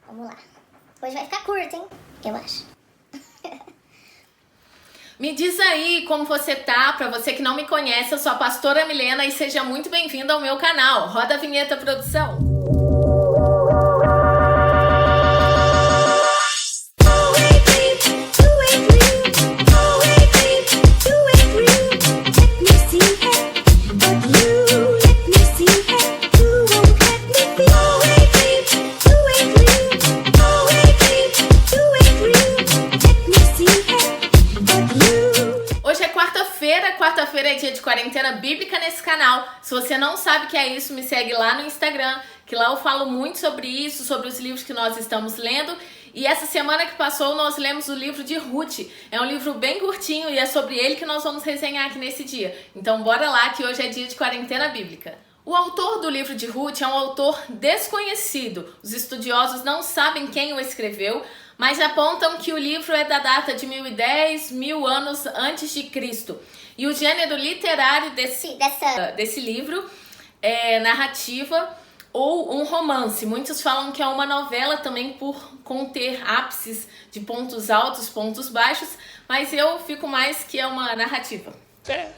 Vamos lá. Hoje vai ficar curto, hein? Eu acho. Me diz aí como você tá, pra você que não me conhece, eu sou a pastora Milena e seja muito bem-vinda ao meu canal. Roda a vinheta, produção. Quarta-feira é dia de quarentena bíblica nesse canal. Se você não sabe o que é isso, me segue lá no Instagram, que lá eu falo muito sobre isso, sobre os livros que nós estamos lendo. E essa semana que passou, nós lemos o livro de Ruth. É um livro bem curtinho e é sobre ele que nós vamos resenhar aqui nesse dia. Então bora lá, que hoje é dia de quarentena bíblica. O autor do livro de Ruth é um autor desconhecido. Os estudiosos não sabem quem o escreveu, mas apontam que o livro é da data de 1010, 1000 anos antes de Cristo. E o gênero literário desse livro é narrativa ou um romance. Muitos falam que é uma novela também por conter ápices de pontos altos, pontos baixos, mas eu fico mais que é uma narrativa.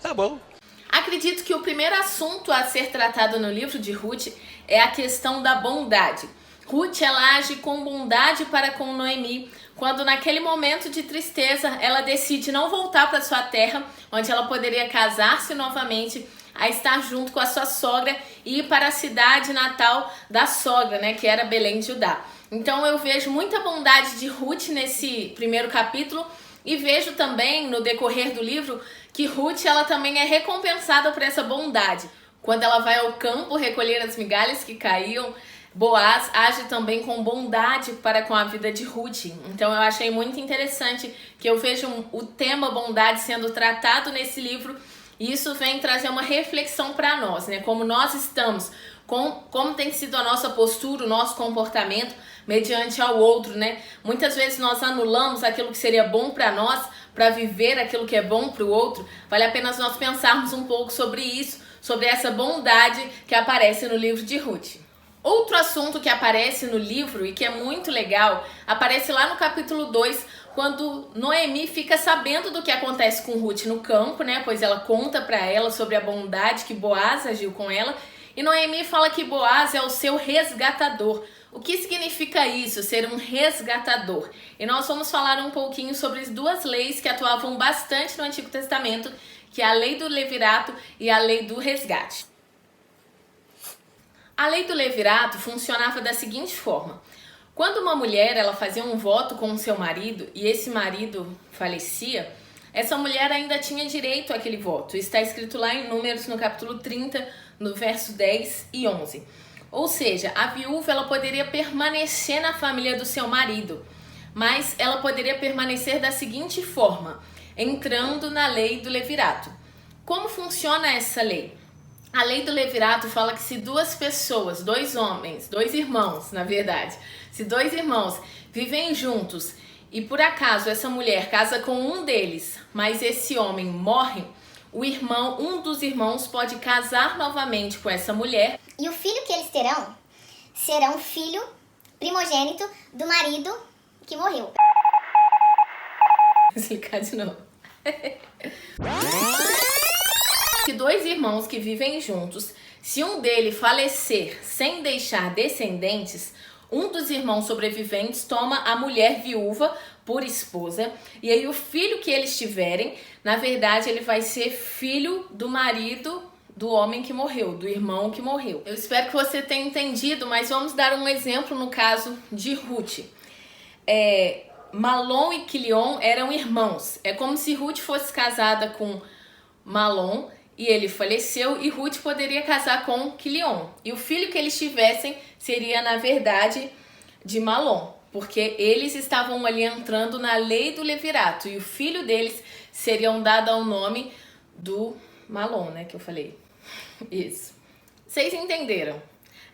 Tá bom. Acredito que o primeiro assunto a ser tratado no livro de Ruth é a questão da bondade. Ruth, ela age com bondade para com Noemi, quando naquele momento de tristeza ela decide não voltar para sua terra, onde ela poderia casar-se novamente, a estar junto com a sua sogra e ir para a cidade natal da sogra, né, que era Belém de Judá. Então eu vejo muita bondade de Ruth nesse primeiro capítulo e vejo também no decorrer do livro que Ruth, ela também é recompensada por essa bondade. Quando ela vai ao campo recolher as migalhas que caíam, Boaz age também com bondade para com a vida de Ruth. Então eu achei muito interessante que eu vejo o tema bondade sendo tratado nesse livro, e isso vem trazer uma reflexão para nós, né? Como nós estamos, como tem sido a nossa postura, o nosso comportamento mediante ao outro, né? Muitas vezes nós anulamos aquilo que seria bom para nós, para viver aquilo que é bom para o outro. Vale a pena nós pensarmos um pouco sobre isso, sobre essa bondade que aparece no livro de Ruth. Outro assunto que aparece no livro e que é muito legal, aparece lá no capítulo 2, quando Noemi fica sabendo do que acontece com Ruth no campo, né? Pois ela conta para ela sobre a bondade que Boaz agiu com ela. E Noemi fala que Boaz é o seu resgatador. O que significa isso, ser um resgatador? E nós vamos falar um pouquinho sobre as duas leis que atuavam bastante no Antigo Testamento, que é a lei do levirato e a lei do resgate. A lei do levirato funcionava da seguinte forma: quando uma mulher ela fazia um voto com o seu marido e esse marido falecia, essa mulher ainda tinha direito àquele voto. Está escrito lá em Números, no capítulo 30, no verso 10 e 11. Ou seja, a viúva ela poderia permanecer na família do seu marido, mas ela poderia permanecer da seguinte forma, entrando na lei do levirato. Como funciona essa lei? A lei do levirato fala que se duas pessoas, dois homens, dois irmãos, na verdade, se dois irmãos vivem juntos e por acaso essa mulher casa com um deles, mas esse homem morre, um dos irmãos pode casar novamente com essa mulher. E o filho que eles terão será um filho primogênito do marido que morreu. Vou explicar de novo. Se dois irmãos que vivem juntos, se um deles falecer sem deixar descendentes, um dos irmãos sobreviventes toma a mulher viúva por esposa, e aí o filho que eles tiverem, na verdade, ele vai ser filho do marido do homem que morreu, do irmão que morreu. Eu espero que você tenha entendido, mas vamos dar um exemplo no caso de Ruth. Malom e Quilion eram irmãos. É como se Ruth fosse casada com Malom e ele faleceu, e Ruth poderia casar com Quilion. E o filho que eles tivessem seria, na verdade, de Malom, porque eles estavam ali entrando na lei do levirato, e o filho deles seria dado ao nome do Malom, né, que eu falei. Isso. Vocês entenderam?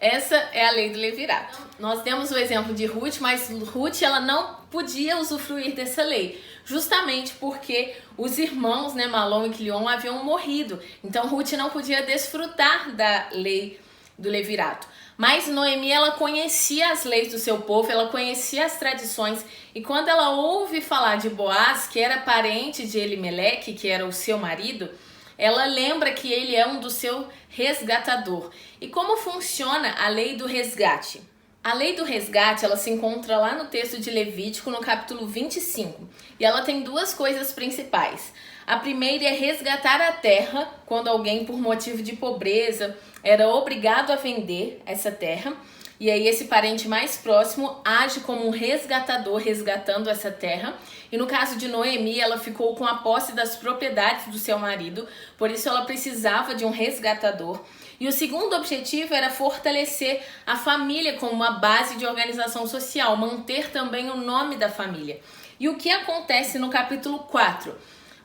Essa é a lei do levirato. Nós temos o exemplo de Ruth, mas Ruth ela não podia usufruir dessa lei, justamente porque os irmãos, né, Malom e Quilion, haviam morrido. Então Ruth não podia desfrutar da lei do levirato. Mas Noemi, ela conhecia as leis do seu povo, ela conhecia as tradições, e quando ela ouve falar de Boaz, que era parente de Elimeleque, que era o seu marido, ela lembra que ele é um do seu resgatador. E como funciona a lei do resgate? A lei do resgate, ela se encontra lá no texto de Levítico, no capítulo 25, e ela tem duas coisas principais. A primeira é resgatar a terra, quando alguém, por motivo de pobreza, era obrigado a vender essa terra, e aí esse parente mais próximo age como um resgatador, resgatando essa terra. E no caso de Noemi, ela ficou com a posse das propriedades do seu marido, por isso ela precisava de um resgatador. E o segundo objetivo era fortalecer a família como uma base de organização social, manter também o nome da família. E o que acontece no capítulo 4?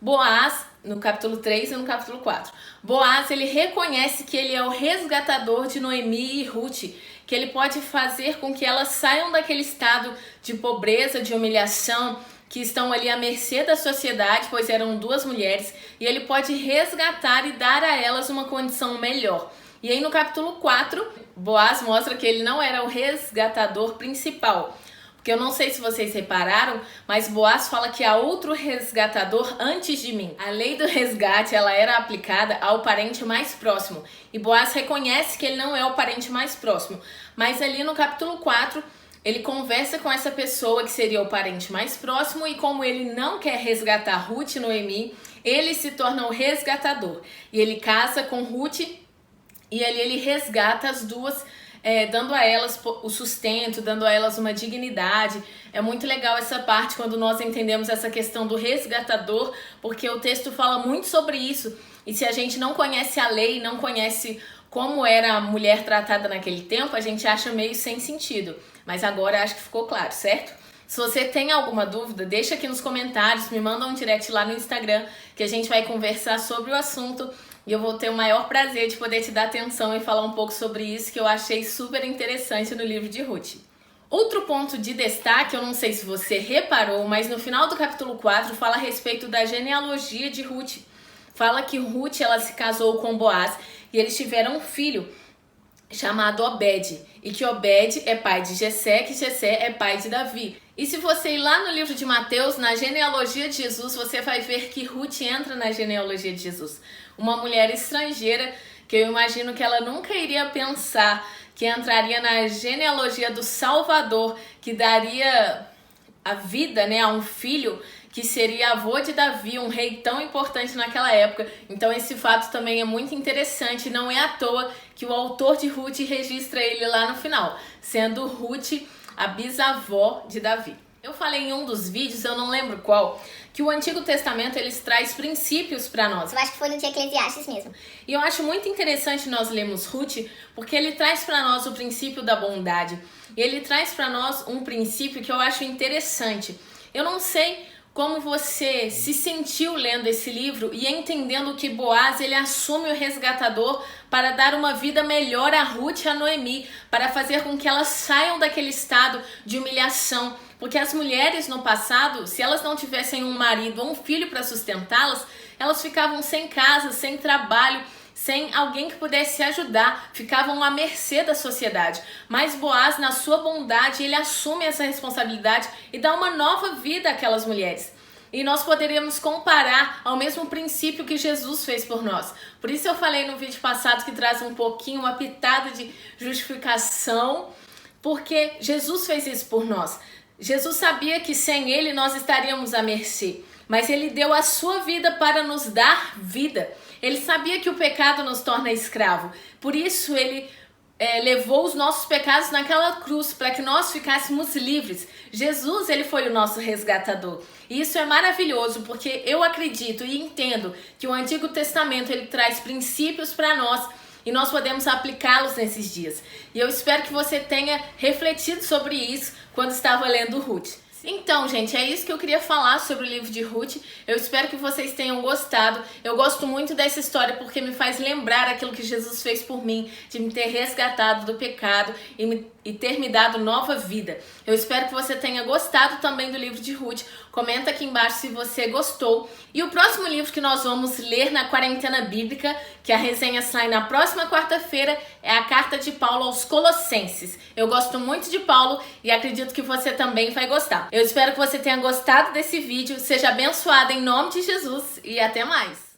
Boaz, no capítulo 3 e no capítulo 4, Boaz, ele reconhece que ele é o resgatador de Noemi e Ruth, que ele pode fazer com que elas saiam daquele estado de pobreza, de humilhação, que estão ali à mercê da sociedade, pois eram duas mulheres, e ele pode resgatar e dar a elas uma condição melhor. E aí no capítulo 4, Boaz mostra que ele não era o resgatador principal, porque eu não sei se vocês repararam, mas Boaz fala que há outro resgatador antes de mim. A lei do resgate, ela era aplicada ao parente mais próximo. E Boaz reconhece que ele não é o parente mais próximo. Mas ali no capítulo 4, ele conversa com essa pessoa que seria o parente mais próximo, e como ele não quer resgatar Ruth e Noemi, ele se torna o resgatador. E ele casa com Ruth, e ali ele resgata as duas, dando a elas o sustento, dando a elas uma dignidade. É muito legal essa parte quando nós entendemos essa questão do resgatador, porque o texto fala muito sobre isso. E se a gente não conhece a lei, não conhece como era a mulher tratada naquele tempo, a gente acha meio sem sentido. Mas agora acho que ficou claro, certo? Se você tem alguma dúvida, deixa aqui nos comentários, me manda um direct lá no Instagram, que a gente vai conversar sobre o assunto. E eu vou ter o maior prazer de poder te dar atenção e falar um pouco sobre isso, que eu achei super interessante no livro de Ruth. Outro ponto de destaque, eu não sei se você reparou, mas no final do capítulo 4 fala a respeito da genealogia de Ruth. Fala que Ruth, ela se casou com Boaz e eles tiveram um filho chamado Obed, e que Obed é pai de Jessé, que Jessé é pai de Davi. E se você ir lá no livro de Mateus, na genealogia de Jesus, você vai ver que Ruth entra na genealogia de Jesus. Uma mulher estrangeira, que eu imagino que ela nunca iria pensar que entraria na genealogia do Salvador, que daria a vida, né, a um filho que seria avô de Davi, um rei tão importante naquela época. Então esse fato também é muito interessante, não é à toa que o autor de Ruth registra ele lá no final, sendo Ruth a bisavó de Davi. Eu falei em um dos vídeos, eu não lembro qual, que o Antigo Testamento eles traz princípios para nós. Eu acho que foi no de Eclesiastes mesmo. E eu acho muito interessante nós lermos Ruth, porque ele traz para nós o princípio da bondade. E ele traz para nós um princípio que eu acho interessante. Eu não sei como você se sentiu lendo esse livro e entendendo que Boaz, ele assume o resgatador para dar uma vida melhor a Ruth e a Noemi, para fazer com que elas saiam daquele estado de humilhação. Porque as mulheres no passado, se elas não tivessem um marido ou um filho para sustentá-las, elas ficavam sem casa, sem trabalho, sem alguém que pudesse ajudar, ficavam à mercê da sociedade. Mas Boaz, na sua bondade, ele assume essa responsabilidade e dá uma nova vida àquelas mulheres. E nós poderíamos comparar ao mesmo princípio que Jesus fez por nós. Por isso eu falei no vídeo passado que traz um pouquinho, uma pitada de justificação, porque Jesus fez isso por nós. Jesus sabia que sem ele nós estaríamos à mercê, mas ele deu a sua vida para nos dar vida. Ele sabia que o pecado nos torna escravo, por isso ele levou os nossos pecados naquela cruz para que nós ficássemos livres. Jesus, ele foi o nosso resgatador. E isso é maravilhoso, porque eu acredito e entendo que o Antigo Testamento ele traz princípios para nós e nós podemos aplicá-los nesses dias. E eu espero que você tenha refletido sobre isso quando estava lendo Ruth. Então, gente, é isso que eu queria falar sobre o livro de Ruth. Eu espero que vocês tenham gostado. Eu gosto muito dessa história porque me faz lembrar aquilo que Jesus fez por mim, de me ter resgatado do pecado e me e ter me dado nova vida. Eu espero que você tenha gostado também do livro de Ruth. Comenta aqui embaixo se você gostou. E o próximo livro que nós vamos ler na quarentena bíblica, que a resenha sai na próxima quarta-feira, é a carta de Paulo aos Colossenses. Eu gosto muito de Paulo e acredito que você também vai gostar. Eu espero que você tenha gostado desse vídeo. Seja abençoado em nome de Jesus e até mais!